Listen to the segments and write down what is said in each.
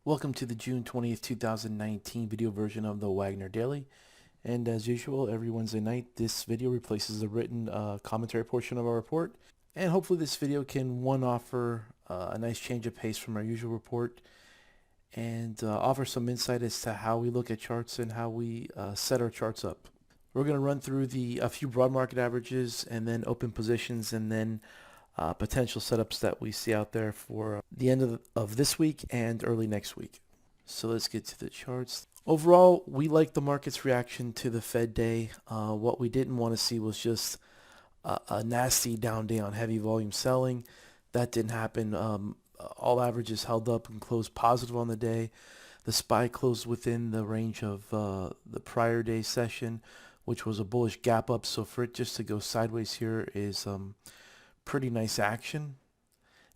Welcome to the June 20th, 2019 video version of the Wagner Daily. And as usual, every Wednesday night, this video replaces the written commentary portion of our report. And hopefully this video can, one, offer a nice change of pace from our usual report and offer some insight as to how we look at charts and how we set our charts up. We're going to run through a few broad market averages and then open positions and then potential setups that we see out there for the end of this week and early next week. So let's get to the charts. Overall, we like the market's reaction to the Fed day. What we didn't want to see was just a nasty down day on heavy volume selling. That didn't happen. All averages held up and closed positive on the day. The SPY closed within the range of the prior day session, which was a bullish gap up. So for it just to go sideways here is pretty nice action.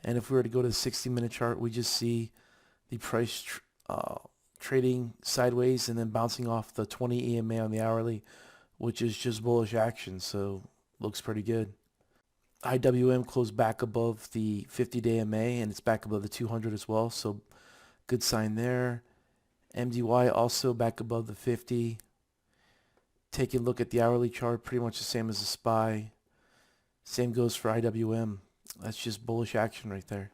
And if we were to go to the 60-minute chart, we just see the price trading sideways and then bouncing off the 20 EMA on the hourly, which is just bullish action. So looks pretty good. IWM closed back above the 50-day MA and it's back above the 200 as well. So good sign there. MDY also back above the 50. Take a look at the hourly chart, pretty much the same as the SPY. Same goes for IWM. That's just bullish action right there.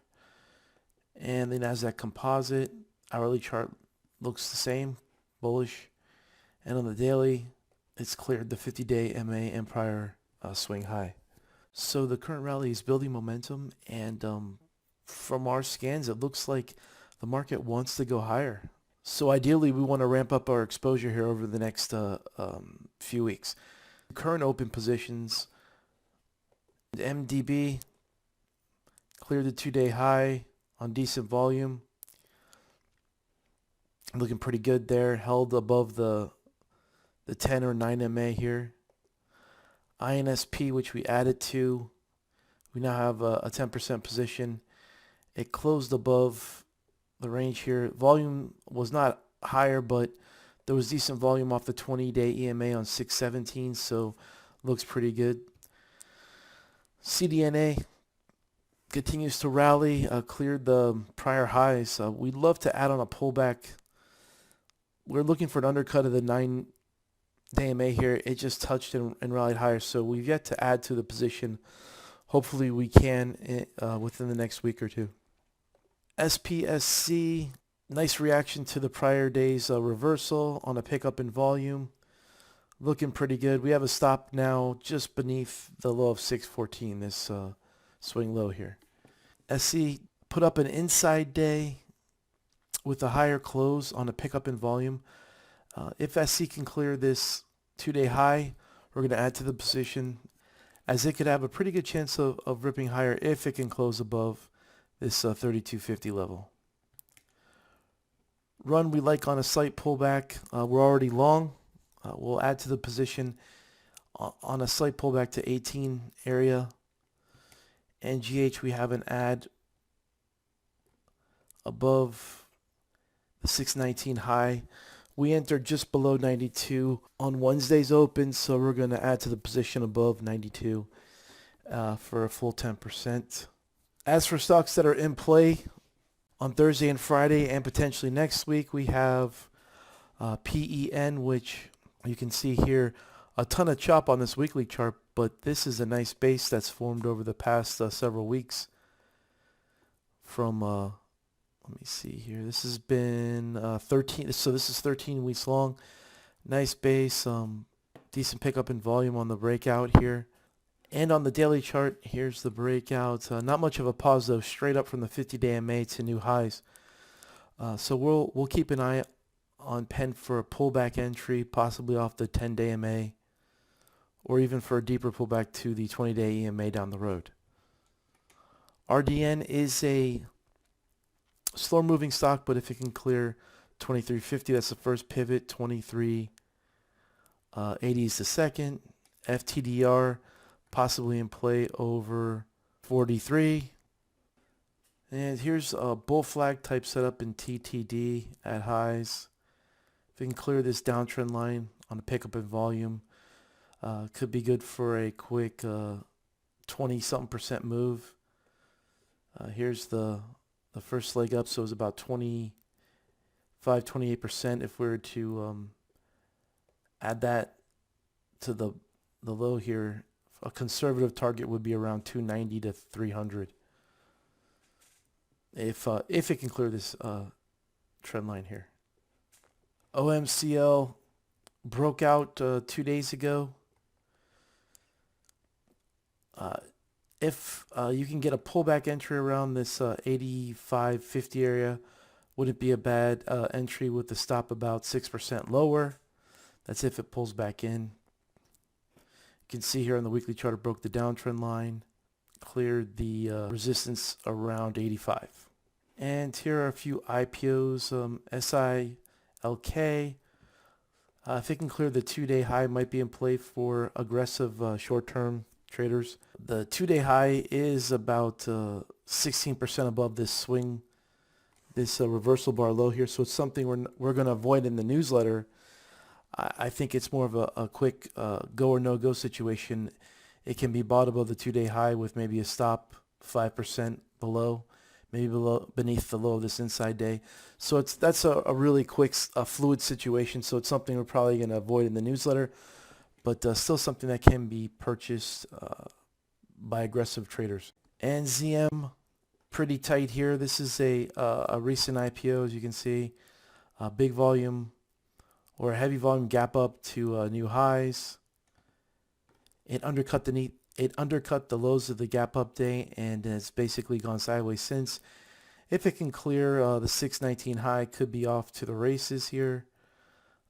And the NASDAQ composite hourly chart looks the same, bullish. And on the daily, it's cleared the 50-day MA and prior swing high. So the current rally is building momentum, and from our scans, it looks like the market wants to go higher. So ideally, we want to ramp up our exposure here over the next few weeks. Current open positions, MDB cleared the 2-day high on decent volume. Looking pretty good there. Held above the 10 or 9 MA here. INSP, which we added to, we now have a 10% position. It closed above the range here. Volume was not higher, but there was decent volume off the 20-day EMA on 617, so looks pretty good. CDNA continues to rally, cleared the prior highs. We'd love to add on a pullback. We're looking for an undercut of the 9-day MA here. It just touched and rallied higher, so we've yet to add to the position. Hopefully we can within the next week or two. SPSC, nice reaction to the prior day's reversal on a pickup in volume. Looking pretty good. We have a stop now just beneath the low of 614, this swing low here. SC put up an inside day with a higher close on a pickup in volume. If SC can clear this 2-day high, we're going to add to the position, as it could have a pretty good chance of ripping higher if it can close above this 3250 level. Run we like on a slight pullback. We're already long. We'll add to the position on a slight pullback to 18 area. And GH, we have an add above the 619 high. We entered just below 92 on Wednesday's open, so we're going to add to the position above 92 for a full 10%. As for stocks that are in play on Thursday and Friday and potentially next week, we have PEN, which you can see here, a ton of chop on this weekly chart, but this is a nice base that's formed over the past several weeks. From let me see here. This has been 13. So this is 13 weeks long. Nice base, decent pickup in volume on the breakout here. And on the daily chart, here's the breakout. Not much of a pause though. Straight up from the 50-day MA to new highs. So we'll keep an eye on PEN for a pullback entry, possibly off the 10-day MA, or even for a deeper pullback to the 20-day EMA down the road. RDN is a slow moving stock, but if it can clear 2350, that's the first pivot. 2380 is the second. FTDR possibly in play over 43. And here's a bull flag type setup in TTD at highs. If we can clear this downtrend line on a pickup in volume, could be good for a quick 20-something% move. Here's the first leg up, so it was about 20 5.28%. If we were to add that to the low here, a conservative target would be around 290 to 300 if it can clear this trend line here. OMCL broke out 2 days ago. If you can get a pullback entry around this 85.50 area, wouldn't be a bad entry with the stop about 6% lower. That's if it pulls back in. You can see here on the weekly chart it broke the downtrend line, cleared the resistance around 85. And here are a few IPOs. SILK. If it can clear the 2-day high, might be in play for aggressive short-term traders. The 2-day high is about 16% above this swing, this reversal bar low here. So it's something we're going to avoid in the newsletter. I think it's more of a quick go or no-go situation. It can be bought above the 2-day high with maybe a stop 5% below, maybe beneath the low of this inside day. So that's a really quick, fluid situation. So it's something we're probably going to avoid in the newsletter, but still something that can be purchased by aggressive traders. And ZM, pretty tight here. This is a recent IPO, as you can see. Big volume or a heavy volume gap up to new highs. It undercut the lows of the gap up day and has basically gone sideways since. If it can clear the 619 high, could be off to the races here.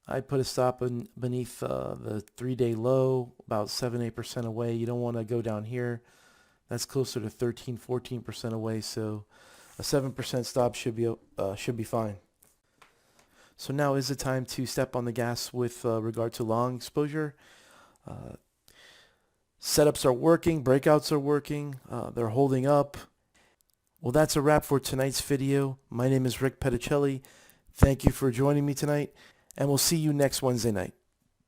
I'd put a stop beneath the 3-day low, about 7-8% away. You don't want to go down here. That's closer to 13-14% away, so a 7% stop should be fine. So now is the time to step on the gas with regard to long exposure. Setups are working, breakouts are working, they're holding up. Well, that's a wrap for tonight's video. My name is Rick Petticelli. Thank you for joining me tonight, and we'll see you next Wednesday night.